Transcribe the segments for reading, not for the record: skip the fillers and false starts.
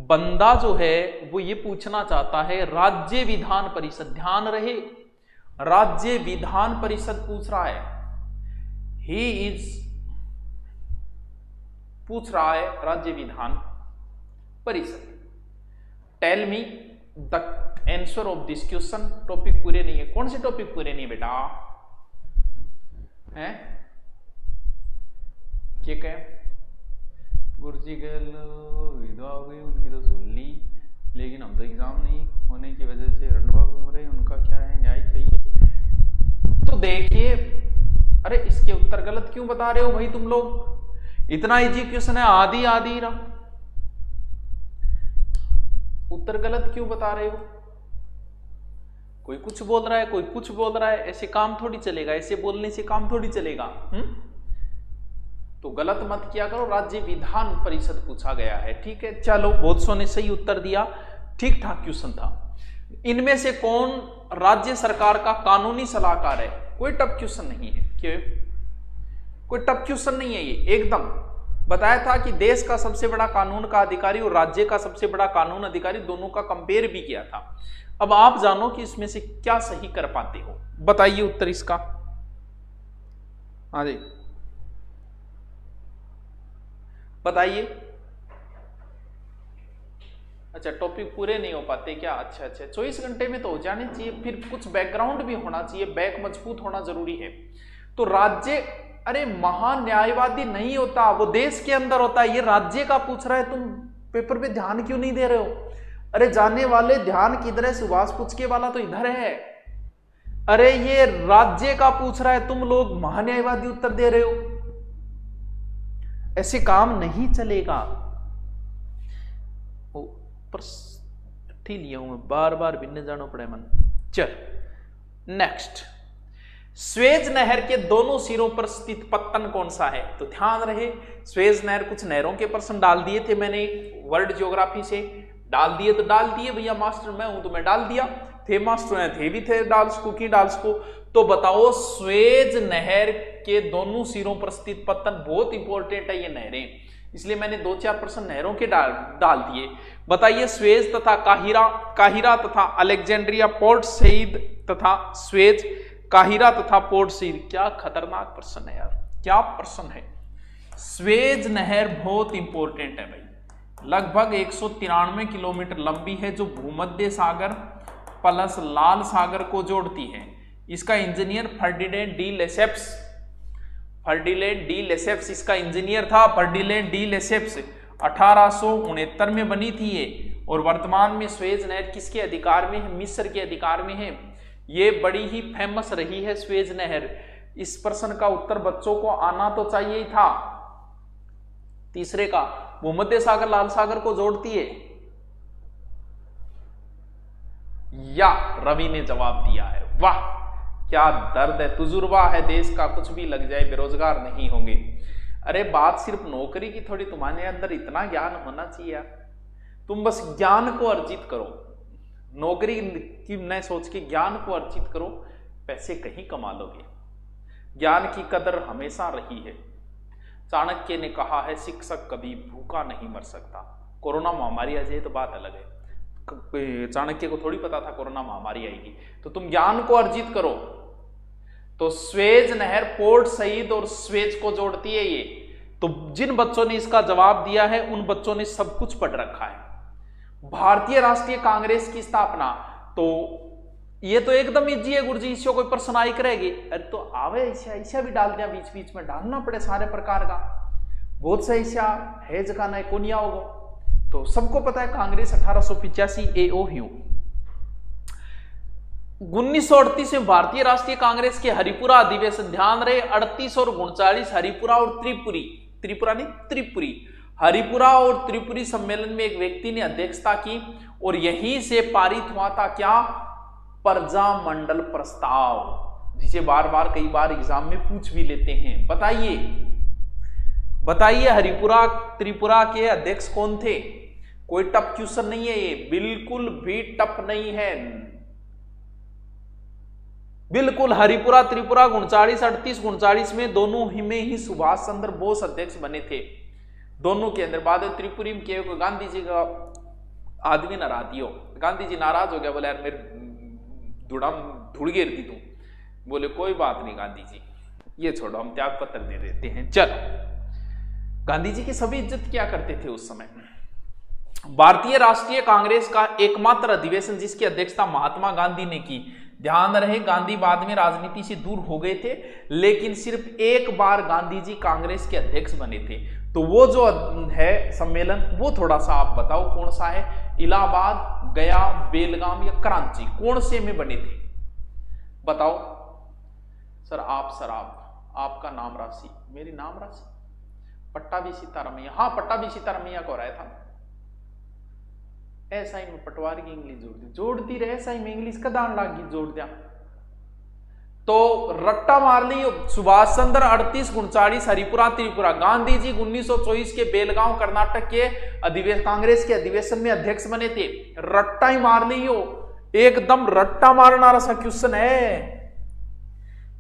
बंदा जो है वो ये पूछना चाहता है राज्य विधान परिषद, ध्यान रहे राज्य विधान परिषद पूछ रहा है, पूछ रहा है राज्य विधान परिषद। Tell me the answer of this question. Topic पूरे नहीं है। कौन से टॉपिक पूरे नहीं है बेटा? हैं क्या कहे? गुरुजी विधवा हो गई, उनकी तो सुन ली, लेकिन हम तो एग्जाम नहीं होने की वजह से रंडवा घूम रहे, उनका क्या है, न्याय चाहिए। तो देखिए, अरे इसके उत्तर गलत क्यों बता रहे हो भाई तुम लोग? इतना इजी क्वेश्चन है, आधी आधी रहा, उत्तर गलत क्यों बता रहे हो? कोई कुछ बोल रहा है, कोई कुछ बोल रहा है, ऐसे काम थोड़ी चलेगा, ऐसे बोलने से काम थोड़ी चलेगा। तो गलत मत किया करो। राज्य विधान परिषद पूछा गया है, ठीक है। चलो, बहुत सौ ने सही उत्तर दिया, ठीक ठाक क्वेश्चन था। इनमें से कौन राज्य सरकार का कानूनी सलाहकार है? कोई टफ क्वेश्चन नहीं है। क्यों? कोई टफ क्वेश्चन नहीं है ये, एकदम बताया था कि देश का सबसे बड़ा कानून का अधिकारी और राज्य का सबसे बड़ा कानून अधिकारी, दोनों का कंपेयर भी किया था। अब आप जानो कि इसमें से क्या सही कर पाते हो, बताइए उत्तर इसका। हाँ जी, बताइए। अच्छा, टॉपिक पूरे नहीं हो पाते क्या? अच्छा, 24 घंटे में तो हो जाने चाहिए, फिर कुछ बैकग्राउंड भी होना चाहिए, बैक मजबूत होना जरूरी है। तो राज्य, अरे महान्यायवादी नहीं होता, वो देश के अंदर होता है। ये राज्य का पूछ रहा है, तुम पेपर पे ध्यान क्यों नहीं दे रहे हो? अरे जाने वाले, ध्यान किधर है? सुभाष पुचके वाला तो इधर है। अरे ये राज्य का पूछ रहा है, तुम लोग महान्यायवादी उत्तर दे रहे हो। ऐसे काम नहीं चलेगा। लिया हूं मैं, बार बार भिन्न जानो पड़े मन। चल नेक्स्ट, स्वेज नहर के दोनों सिरों पर स्थित पत्तन कौन सा है? तो ध्यान रहे, स्वेज नहर, कुछ नहरों के प्रश्न डाल दिए थे मैंने वर्ल्ड ज्योग्राफी से, डाल दिए तो डाल दिए भैया, मास्टर मैं हूं तो मैं डाल दिया, थे मास्टर थे भी थे डाल सको की डाल सको। तो बताओ, स्वेज नहर के दोनों सिरों पर स्थित पत्तन, बहुत इंपॉर्टेंट है ये नहरें, इसलिए मैंने 2-4 प्रश्न नहरों के डाल दिए। बताइए, स्वेज तथा काहिरा तथा अलेक्जेंड्रिया, पोर्ट सईद तथा स्वेज, काहिरा तथा पोर्ट सईद। क्या खतरनाक प्रश्न है यार, क्या प्रश्न है। स्वेज नहर बहुत इंपॉर्टेंट है भाई, लगभग 193 किलोमीटर लंबी है, जो भूमध्य सागर प्लस लाल सागर को जोड़ती है। इसका इंजीनियर फर्डिनेंड डी लेसेप्स इसका इंजीनियर था। फर्डिनेंड डी लेसेप्स 1869 में बनी थी ये, और वर्तमान में स्वेज नहर किसके अधिकार में है? मिस्र के अधिकार में है। ये बड़ी ही फेमस रही है स्वेज नहर। इस प्रश्न का उत्तर बच्चों को आना तो चाहिए ही था। तीसरे का, भूमध्य सागर लाल सागर को जोड़ती है, या रवि ने जवाब दिया है। वाह क्या दर्द है, तजुर्बा है देश का, कुछ भी लग जाए बेरोजगार नहीं होंगे। अरे बात सिर्फ नौकरी की थोड़ी, तुम्हारे अंदर इतना ज्ञान होना चाहिए यार। तुम बस ज्ञान को अर्जित करो, नौकरी की न सोच के ज्ञान को अर्जित करो, पैसे कहीं कमा लोगे। ज्ञान की कदर हमेशा रही है। चाणक्य ने कहा है, शिक्षक कभी भूखा नहीं मर सकता। कोरोना महामारी आ जाए तो बात अलग है, चाणक्य को थोड़ी पता था कोरोना महामारी आएगी। तो तुम ज्ञान को अर्जित करो। तो स्वेज नहर पोर्ट सईद और स्वेज को जोड़ती है ये। तो जिन बच्चों ने इसका जवाब दिया है उन बच्चों ने सब कुछ पढ़ रखा है। भारतीय राष्ट्रीय कांग्रेस की स्थापना, तो ये तो एकदम इजी है गुरुजी, इससे कोई प्रश्न आई करेगी। अरे तो आवे ऐसा भी डाल दिया, बीच बीच में डालना पड़े सारे प्रकार का, बहुत सा ऐसा है जगह ना कोनिया होगा। तो सबको पता है कांग्रेस 1885 एओ ह्यू। 1938 में भारतीय राष्ट्रीय कांग्रेस के हरिपुरा अधिवेशन, ध्यान रहे 38 और 39, हरिपुरा और त्रिपुरी, हरिपुरा और त्रिपुरी सम्मेलन में एक व्यक्ति ने अध्यक्षता की और यहीं से पारित हुआ था क्या? प्रजामंडल प्रस्ताव, जिसे बार बार कई बार एग्जाम में पूछ भी लेते हैं। बताइए हरिपुरा त्रिपुरा के अध्यक्ष कौन थे? कोई टफ क्वेश्चन नहीं है ये, बिल्कुल भी टफ नहीं है, बिल्कुल। हरिपुरा त्रिपुरा 39-38 में दोनों ही में ही सुभाष चंद्र बोस अध्यक्ष बने थे, दोनों के अंदर। बाद में त्रिपुरी में केवल गांधी जी का आदमी नाराज हो। गांधी जी नाराज हो गया, बोले यार मेरे धुड़ गिर दी तू। बोले कोई बात नहीं गांधी जी, ये छोड़ो हम त्याग पत्र दे देते हैं, चलो। गांधी जी की सभी इज्जत क्या करते थे उस समय। भारतीय राष्ट्रीय कांग्रेस का एकमात्र अधिवेशन जिसकी अध्यक्षता महात्मा गांधी ने की। ध्यान रहे गांधी बाद में राजनीति से दूर हो गए थे, लेकिन सिर्फ एक बार गांधी जी कांग्रेस के अध्यक्ष बने थे। तो वो जो है सम्मेलन, वो थोड़ा सा आप बताओ कौन सा है। इलाहाबाद, गया, बेलगाम या कराची, कौन से में बने थे बताओ। सर आपका नाम राशि, मेरी नाम राशि पट्टाभी सीतारमैया। हाँ पट्टाभी सीतारमैया को रहा था। ऐसा ही में पटवारी की इंग्लिश जोड़ती रहे, ऐसा ही में इंग्लिश का दान लागी जोड़ दिया। तो रट्टा मार ली। सुभाष चंद्र 3839 हरिपुरा त्रिपुरा। गांधी जी 1924 के बेलगांव कर्नाटक के कांग्रेस के अधिवेशन में अध्यक्ष बने थे। रट्टा ही मार ली हो, एकदम रट्टा मारना रसा क्वेश्चन है।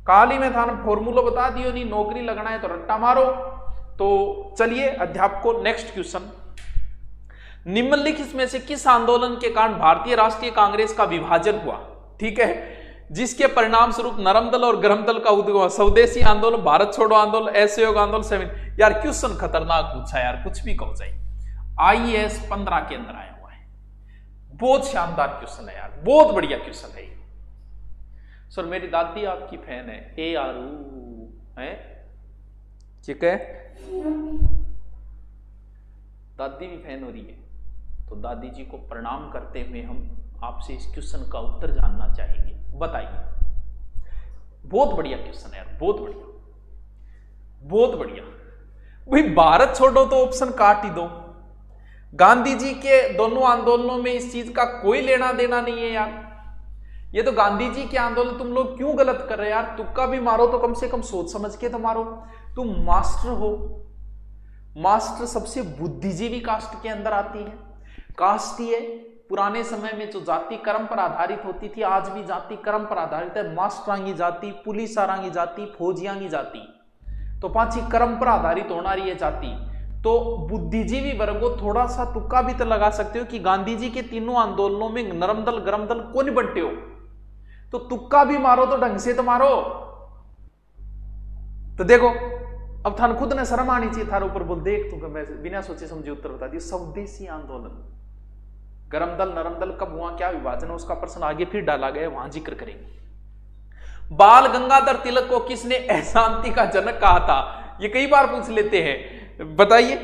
काली में था ना फॉर्मूला बता दियो, नहीं नौकरी लगना है तो रट्टा मारो। तो चलिए अध्यापकों नेक्स्ट क्वेश्चन। निम्नलिखित में से किस आंदोलन के कारण भारतीय राष्ट्रीय कांग्रेस का विभाजन हुआ, ठीक है, जिसके परिणाम स्वरूप नरम दल और गरम दल का उद्गम हुआ। स्वदेशी आंदोलन, भारत छोड़ो आंदोलन, असहयोग आंदोलन, सेवन। यार क्वेश्चन खतरनाक पूछा यार, कुछ भी कहो जाए। IAS 15 के अंदर आया हुआ है, बहुत शानदार क्वेश्चन है यार, बहुत बढ़िया क्वेश्चन है। सर मेरी दादी आपकी फैन है, ए आरू है, ठीक है, दादी भी फैन हो रही है। तो दादी जी को प्रणाम करते हुए हम आपसे इस क्वेश्चन का उत्तर जानना चाहेंगे, बताइए। बहुत बढ़िया क्वेश्चन है यार, बहुत बढ़िया, बहुत बढ़िया। भाई भारत छोड़ो तो ऑप्शन काट ही दो। गांधी जी के दोनों आंदोलनों में इस चीज का कोई लेना देना नहीं है यार। ये तो गांधी जी के आंदोलन, तुम लोग क्यों गलत कर रहे हैं यार। तुक्का भी मारो तो कम से कम सोच समझ के तो मारो। तुम मास्टर हो, मास्टर सबसे बुद्धिजीवी कास्ट के अंदर आती है। कास्ट ही है, पुराने समय में जो जाति कर्म पर आधारित होती थी, आज भी जाति कर्म पर आधारित है। मास्टरांगी जाति, पुलिसारांगी जाति, फौजियांगी जाति, तो पांची कर्म पर आधारित होना रही है जाति। तो बुद्धिजीवी वर्गो थोड़ा सा तुक्का भी तो लगा सकते हो कि गांधी जी के तीनों आंदोलनों में नरम दल गरम दल कौन बंटे हो। तो तुक्का भी मारो तो ढंग से तो मारो। तो देखो अब थान खुद ने शर्म आनी चाहिए थारे ऊपर। बोल देख तू बिना सोचे समझे उत्तर बता दिया। स्वदेशी आंदोलन, गरम दल नरम दल कब हुआ, क्या विभाजन है, उसका प्रश्न आगे फिर डाला गया, वहां जिक्र करेंगे। बाल गंगाधर तिलक को किसने अशांति का जनक कहा था, ये कई बार पूछ लेते हैं, बताइए।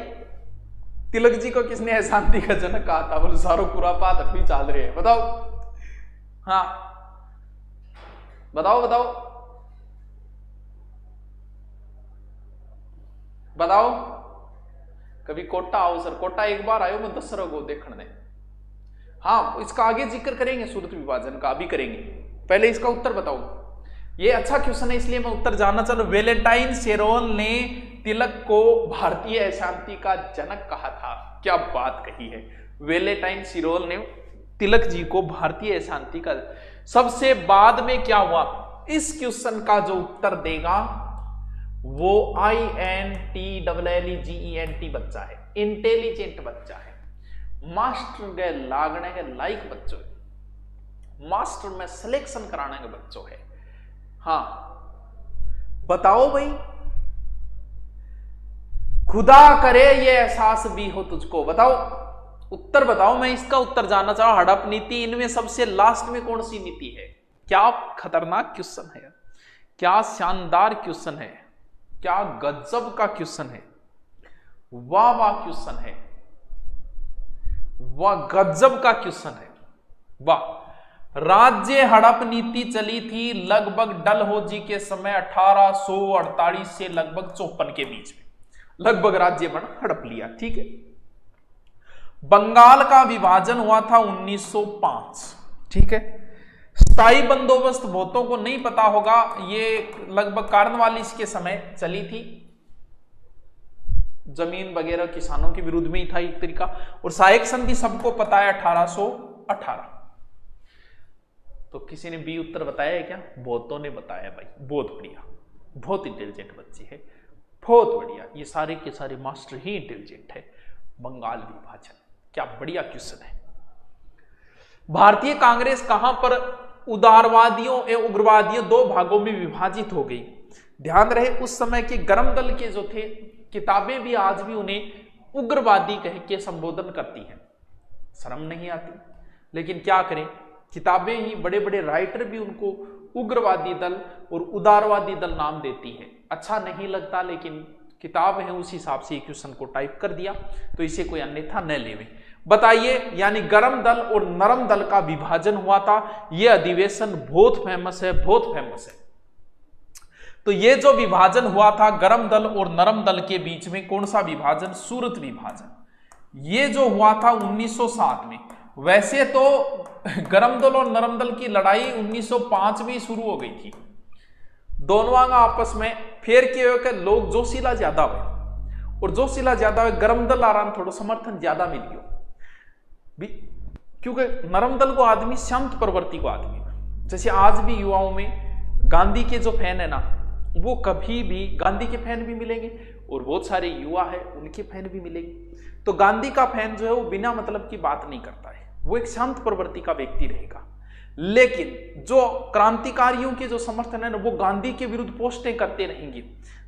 तिलक जी को किसने अशांति का जनक कहा था। बोले सारो खुरापात अभी चल रहे हैं, बताओ। हाँ बताओ बताओ बताओ। कभी कोटा आओ सर, कोटा एक बार आयो, मैं 10 को देखने। हाँ इसका आगे जिक्र करेंगे, सूरत विभाजन का अभी करेंगे, पहले इसका उत्तर बताओ। ये अच्छा क्वेश्चन है इसलिए मैं उत्तर जानना चाहूँ। वेलेंटाइन शेरोन ने तिलक को भारतीय अशांति का जनक कहा था। क्या बात कही है। वेलेंटाइन शेरोन ने तिलक जी को भारतीय अशांति का। सबसे बाद में क्या हुआ, इस क्वेश्चन का जो उत्तर देगा वो INTELLIGENT बच्चा है, इंटेलिजेंट बच्चा है, मास्टर के लागने के लायक बच्चों है, मास्टर में सिलेक्शन कराने के बच्चों है। हाँ बताओ भाई, खुदा करे ये एहसास भी हो तुझको। बताओ उत्तर बताओ, मैं इसका उत्तर जानना चाहूं। हड़प नीति, इनमें सबसे लास्ट में कौन सी नीति है। क्या खतरनाक क्वेश्चन है, क्या शानदार क्वेश्चन है, क्या गजब का क्वेश्चन है, वाह वाह क्वेश्चन है, वाह गजब का क्वेश्चन है, वाह। राज्य हड़प नीति चली थी लगभग डलहौजी के समय 1848 से लगभग 54 के बीच में, लगभग राज्य बना, हड़प लिया, ठीक है। बंगाल का विभाजन हुआ था 1905, ठीक है। स्थायी बंदोबस्त बहुतों को नहीं पता होगा, ये लगभग कार्नवालिस के समय चली थी। जमीन वगैरह किसानों के विरुद्ध में ही था एक तरीका। और सहायक संधि सबको पता है 1818। तो किसी ने बी उत्तर बताया है क्या? बहुतों ने बताया भाई, बहुत बढ़िया, बहुत इंटेलिजेंट बच्चे है, बहुत बढ़िया। ये सारे के सारे मास्टर ही इंटेलिजेंट है। बंगाल विभाजन, क्या बढ़िया क्वेश्चन है, भारतीय कांग्रेस कहां पर उदारवादियों एवं उग्रवादियों दो भागों में विभाजित हो गई। ध्यान रहे उस समय के गर्म दल के जो थे, किताबें भी आज भी उन्हें उग्रवादी कह के संबोधन करती हैं। शर्म नहीं आती, लेकिन क्या करें, किताबें ही, बड़े बड़े राइटर भी उनको उग्रवादी दल और उदारवादी दल नाम देती है। अच्छा नहीं लगता, लेकिन किताब है, उस हिसाब से क्वेश्चन को टाइप कर दिया, तो इसे कोई अन्यथा न लेवे। बताइए, यानी गर्म दल और नरम दल का विभाजन हुआ था। यह अधिवेशन बहुत फेमस है, बहुत फेमस है। तो ये जो विभाजन हुआ था गर्म दल और नरम दल के बीच में, कौन सा विभाजन? सूरत विभाजन। ये जो हुआ था 1907 में। वैसे तो गर्म दल और नरम दल की लड़ाई 1905 में शुरू हो गई थी, दोनों आपस में। फिर क्या हुआ कि लोग जोशीला ज्यादा हुए, और जोशीला ज्यादा हुए, गर्म दल आराम थोड़ा समर्थन ज्यादा मिल गया, क्योंकि नरम दल को आदमी शांत प्रवृत्ति को आदमी, जैसे आज भी युवाओं में गांधी के जो फैन है ना, वो कभी भी गांधी के फैन भी मिलेंगे, और बहुत सारे युवा है उनके फैन भी मिलेंगे। तो गांधी का फैन जो है वो बिना मतलब की बात नहीं करता है, वो एक शांत प्रवृत्ति का व्यक्ति रहेगा। लेकिन जो क्रांतिकारियों के जो समर्थन है ना, वो गांधी के विरुद्ध पोस्टें करते रहेंगे।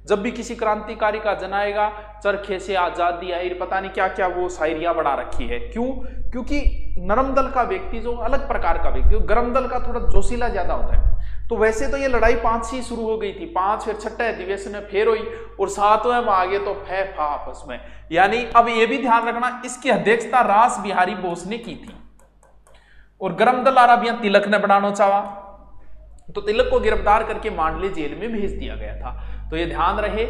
जब भी किसी क्रांतिकारी का जन आएगा, चरखे से आजादी आई, पता नहीं क्या क्या वो शायरियां बढ़ा रखी है। क्यों? क्योंकि नरम दल का व्यक्ति जो अलग प्रकार का व्यक्ति, गर्म दल का थोड़ा जोशीला ज्यादा होता है। तो वैसे तो ये लड़ाई 5 से शुरू हो गई थी, 5 फिर 6 अधिवेशन में फिर हुई, और 7वें में आगे तो फा आपस में। यानी अब ये भी ध्यान रखना, इसकी अध्यक्षता रास बिहारी बोस ने की थी, और गर्म दल अरबियां तिलक ने बनाना चाहा, तो तिलक को गिरफ्तार करके मांडले जेल में भेज दिया गया था। तो ये ध्यान रहे,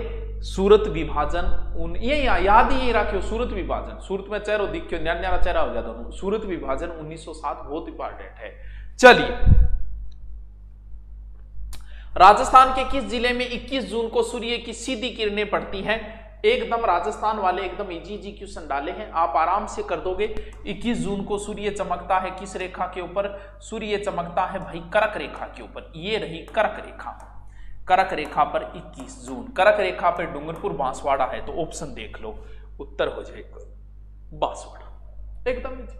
सूरत विभाजन, ये याद ही रखियो, सूरत विभाजन, सूरत में चेहरा दिखियो, न्यारा चेहरा हो गया दोनों। सूरत विभाजन 1907 बहुत इंपॉर्टेंट है। चलिए, राजस्थान के किस जिले में 21 जून को सूर्य की सीधी किरणें पड़ती हैं? एकदम राजस्थान वाले एकदम इजी क्वेश्चन डाले हैं, आप आराम से कर दोगे। 21 जून को सूर्य चमकता है किस रेखा के ऊपर? सूर्य चमकता है भाई कर्क रेखा के ऊपर। ये रही कर्क रेखा, कर्क रेखा पर 21 जून। कर्क रेखा पर डूंगरपुर बांसवाड़ा है, तो ऑप्शन देख लो, उत्तर हो जाएगा बांसवाड़ा, एकदम इजी।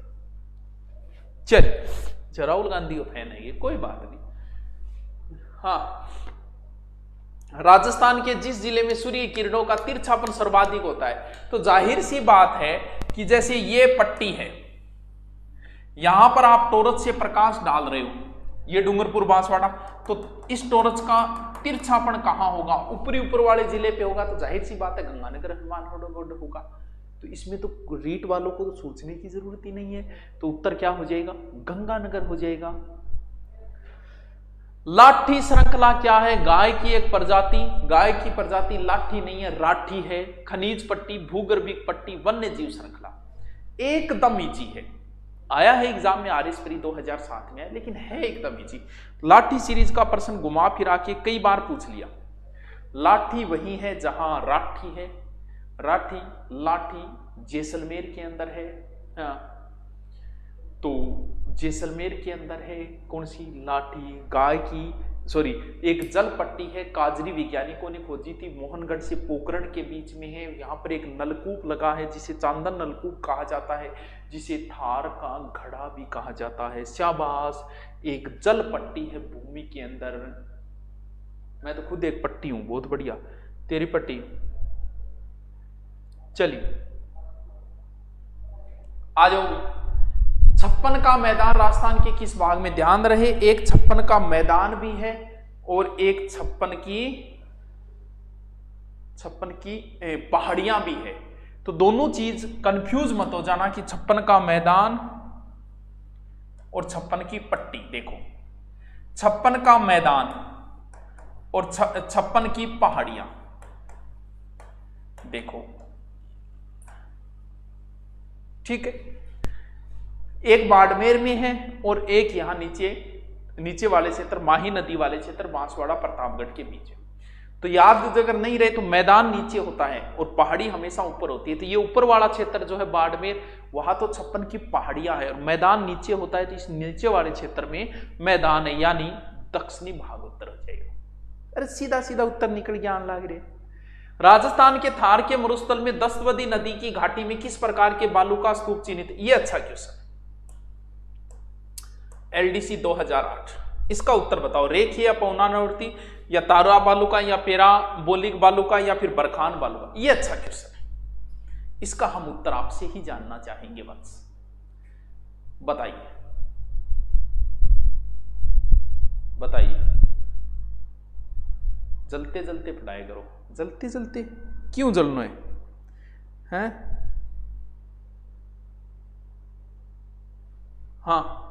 चलिए, राहुल गांधी का फैन है ये, कोई बात नहीं। हाँ, राजस्थान के जिस जिले में सूर्य किरणों का तिरछापन सर्वाधिक होता है, तो जाहिर सी बात है कि जैसे ये पट्टी है, यहां पर आप टॉर्च से प्रकाश डाल रहे हो, ये डूंगरपुर बांसवाड़ा, तो इस टॉर्च का तिरछापन कहां होगा? ऊपर वाले जिले पे होगा, तो जाहिर सी बात है गंगानगर हनुमानगढ़ होगा। तो इसमें तो रीट वालों को तो सोचने की जरूरत ही नहीं है, तो उत्तर क्या हो जाएगा? गंगानगर हो जाएगा। लाठी श्रृंखला क्या है? गाय की एक प्रजाति, गाय की प्रजाति लाठी नहीं है, राठी है। खनिज पट्टी, भूगर्भिक पट्टी, वन्य जीव श्रृंखला, एकदम इजी है। आया है एग्जाम में, आरएस प्री 2007 में, लेकिन है एकदम इजी। लाठी सीरीज का प्रश्न घुमा फिरा के कई बार पूछ लिया। लाठी वही है जहां राठी है, राठी लाठी जैसलमेर के अंदर है। हाँ, तो जैसलमेर के अंदर है कौन सी? लाठी। गाय की, सॉरी, एक जल पट्टी है, काजरी वैज्ञानिकों ने खोजी थी, मोहनगढ़ से पोखरण के बीच में है। यहाँ पर एक नलकूप लगा है जिसे चांदन नलकूप कहा जाता है, जिसे थार का घड़ा भी कहा जाता है। शाबाश, एक जल पट्टी है भूमि के अंदर। मैं तो खुद एक पट्टी हूं, बहुत बढ़िया, तेरी पट्टी। चलिए आ जाओ। 56 का मैदान राजस्थान के किस भाग में? ध्यान रहे, एक 56 का मैदान भी है और एक 56 की पहाड़ियां भी है। तो दोनों चीज कंफ्यूज मत हो जाना कि 56 का मैदान और 56 की पट्टी। देखो, 56 का मैदान और 56 की पहाड़ियां, देखो ठीक है। एक बाड़मेर में है और एक यहां नीचे वाले क्षेत्र, माही नदी वाले क्षेत्र, बांसवाड़ा प्रतापगढ़ के बीच है। तो याद अगर नहीं रहे तो मैदान नीचे होता है और पहाड़ी हमेशा ऊपर होती है। तो ये ऊपर वाला क्षेत्र जो है बाड़मेर, वहां तो 56 की पहाड़ियां है और मैदान नीचे होता है। तो इस नीचे वाले क्षेत्र में मैदान है, यानी दक्षिणी भाग उत्तर हो जाएगा। अरे सीधा सीधा उत्तर निकल गया, आन लग रहे। राजस्थान के थार के मरुस्थल में दस्तवदी नदी की घाटी में किस प्रकार के बालू का स्तूप चिन्हित? ये अच्छा क्वेश्चन। एलडीसी 2008। इसका उत्तर बताओ, रेखीय अपवर्तनानुवर्ती या तारा बालुका या पैराबोलिक बालुका या फिर बरखान बालुका। ये अच्छा क्वेश्चन है, इसका हम उत्तर आपसे ही जानना चाहेंगे। बस बताइए बताइए, जलते जलते पढ़ाई करो। जलते जलते क्यों जलना है? हाँ,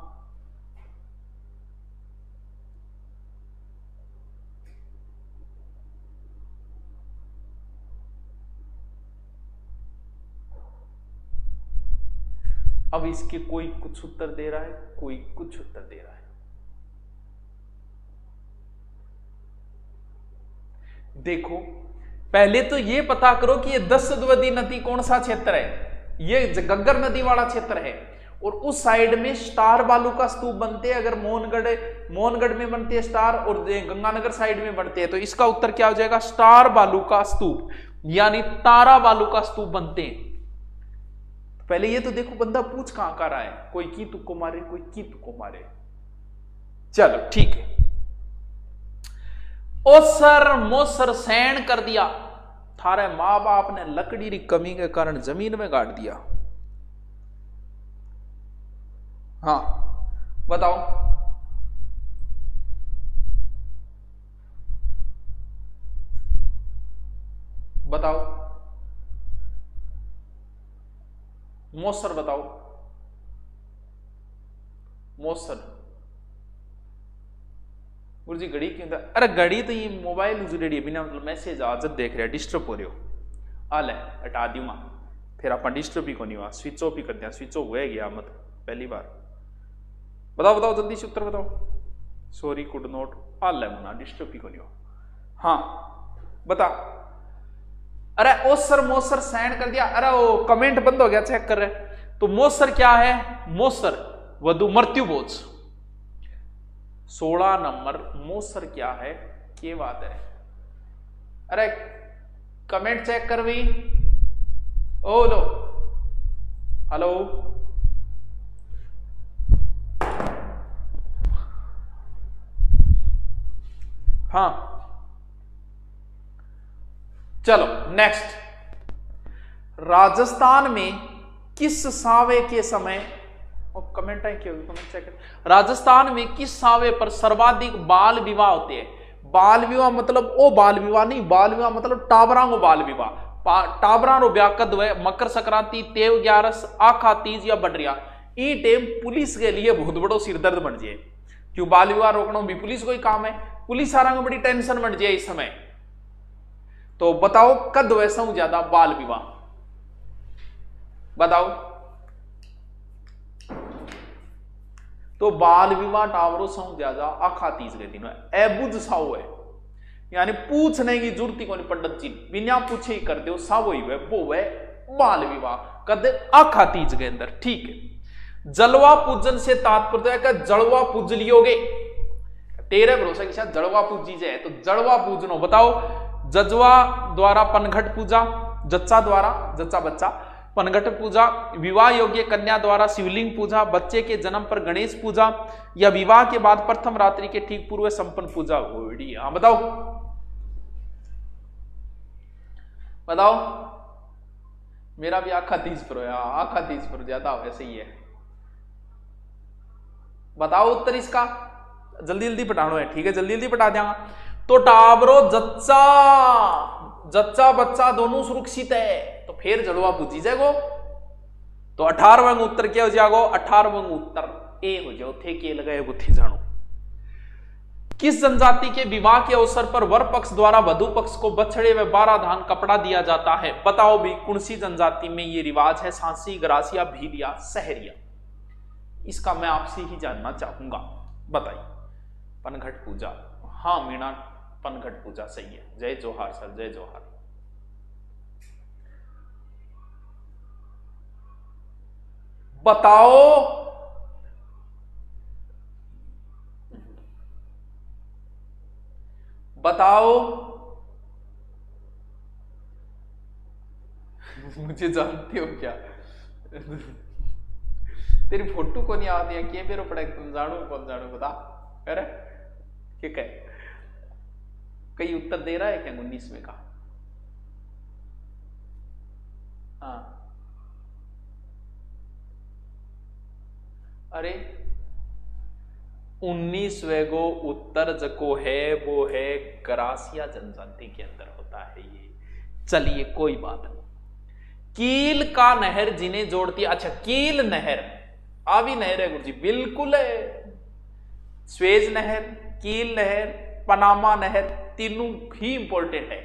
अब इसके कोई कुछ उत्तर दे रहा है, कोई कुछ उत्तर दे रहा है। देखो, पहले तो ये पता करो कि ये दशद्वदी नदी कौन सा क्षेत्र है। ये गग्गर नदी वाला क्षेत्र है, और उस साइड में स्टार बालू का स्तूप बनते हैं। अगर मोहनगढ़ में बनते हैं स्टार, और गंगानगर साइड में बनते हैं, तो इसका उत्तर क्या हो जाएगा? स्टार बालू का स्तूप, यानी तारा बालू का स्तूप बनते हैं। पहले ये तो देखो बंदा पूछ कहां का रहा है, कोई की तुक्को मारे, कोई की तुक्को मारे। चलो ठीक है। ओ सर मोसर सैन कर दिया, थारे मां बाप ने लकड़ी की कमी के कारण जमीन में गाड़ दिया। हाँ बताओ, बताओ मोसर, बताओ मोसर। गुरु जी घड़ी क्यों? अरे घड़ी तो ये मोबाइल उजड़ी बिना मतलब मैसेज आजत देख रहे, डिस्टर्ब हो रहे हो। आ ले हटा दूंगा, फिर आप डिस्टर्ब ही को नहीं हुआ, स्विच ऑफ ही कर दिया। स्विच ऑफ हो गया मत पहली बार। बताओ बताओ जल्दी से उत्तर बताओ। सॉरी कुड नॉट, आ ले मुना डिस्टर्ब ही को नहीं हुआ। हाँ बता। अरे ओसर मोसर साइन कर दिया। अरे वो कमेंट बंद हो गया, चेक कर रहे। तो मोसर क्या है? मोसर वधु मृत्यु बोझ। 16 नंबर मोसर क्या है? ये बात है। अरे कमेंट चेक कर भी। ओ लो, हेलो, हाँ चलो नेक्स्ट। राजस्थान में किस सावे के समय, और कमेंट है क्यों? कमेंट चेक कर। राजस्थान में किस सावे पर सर्वाधिक बाल विवाह होते हैं? बाल विवाह मतलब ओ बाल विवाह नहीं, बाल विवाह मतलब टाबरांगो बाल विवाह। टाबरांगो ब्याह कद वे मकर संक्रांति, तेव 11, आखा तीज या बडरिया। ई टाइम पुलिस के लिए बहुत बड़ो सिरदर्द बन जाए, क्यों बाल विवाह रोकना भी पुलिस को ही काम है। पुलिस आरंग बड़ी टेंशन बन जाए इस समय। तो बताओ कद वैसा ज्यादा बाल विवाह, बताओ। तो बाल विवाह टावरो सौ ज्यादा आखा तीज के दिन एबुज साव है, यानी पूछने की जरूरत ही नहीं। पंडित जी बिना पूछे ही कर दो, सावो ही है वो है बाल विवाह कद आखा तीज के अंदर। ठीक है। जलवा पूजन से तात्पर्य है कि जलवा पूज लियोगे, तेरे भरोसा के साथ जलवा पूजी जाए तो जलवा पूजनो। बताओ, जजवा द्वारा पनघट पूजा, जच्चा द्वारा, जच्चा बच्चा, पनघट पूजा, विवाह योग्य कन्या द्वारा शिवलिंग पूजा, बच्चे के जन्म पर गणेश पूजा, या विवाह के बाद प्रथम रात्रि के ठीक पूर्व संपन्न पूजा होड़ी। हाँ बताओ, बताओ। मेरा भी आखा तीज पर है, आखा तीज पर ज्यादा वैसे ही है। बताओ उत्तर इसका, जल्दी जल्दी पटानो है। ठीक है, जल्दी जल्दी पटा देंगा। तो टाबरो जच्चा जच्चा बच्चा दोनों सुरक्षित है, तो फिर जलवा पूजी जाएगो। तो 18वां उत्तर क्या हो जाएगा? 18वां उत्तर ए हो जाओ थे के लगाए वो थे जानो। किस जनजाति के विवाह के अवसर पर वर पक्ष द्वारा वधु पक्ष को बछड़े व 12 धान कपड़ा दिया जाता है? बताओ भी कौन सी जनजाति में ये रिवाज है? सांसी, गरासिया, भीलिया, सहरिया। इसका मैं आपसे ही जानना चाहूंगा, बताइए। पनघट पूजा, हाँ मीणा पनघट पूजा सही है। जय जोहार सर, जय जोहार। बताओ, बताओ। मुझे जानते हो क्या? तेरी फोटो को नहीं आती है के बेरो पड़े तुम जानो कौन जानो बता। अरे ठीक है, कई उत्तर दे रहा है क्या 19वें का? हाँ अरे 19वें को उत्तर जको है वो है गरासिया जनजाति के अंदर होता है ये। चलिए कोई बात नहीं। कील का नहर जिन्हें जोड़ती है, अच्छा कील नहर आवी नहर है गुरुजी, बिल्कुल है। स्वेज नहर, कील नहर, पनामा नहर तीनों ही इंपॉर्टेंट है।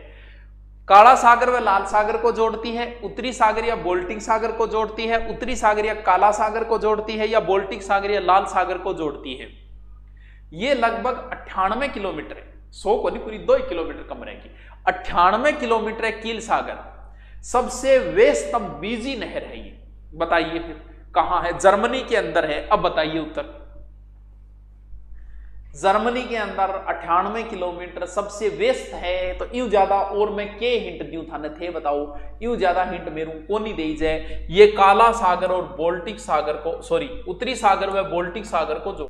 काला सागर व लाल सागर को जोड़ती है, उत्तरी सागर या बाल्टिक सागर को जोड़ती है, उत्तरी सागर या काला सागर को जोड़ती है, या बाल्टिक सागर या लाल सागर को जोड़ती है। ये लगभग 98 किलोमीटर है, 100 को नहीं, पूरी 2 किलोमीटर कम रहेगी। 98 किलोमीटर है कील सागर। सबसे वेस्टम बीजी नहर है ये। बताइए फिर कहां है? जर्मनी के अंदर है। अब बताइए उत्तर। जर्मनी के अंदर 98 किलोमीटर सबसे वेस्ट है। तो यूं ज्यादा और मैं के हिंट दूं थाने थे बताओ, यूं ज्यादा हिंट मेरू को नहीं दे जाए। ये काला सागर और बाल्टिक सागर को, सॉरी उत्तरी सागर व बाल्टिक सागर को जो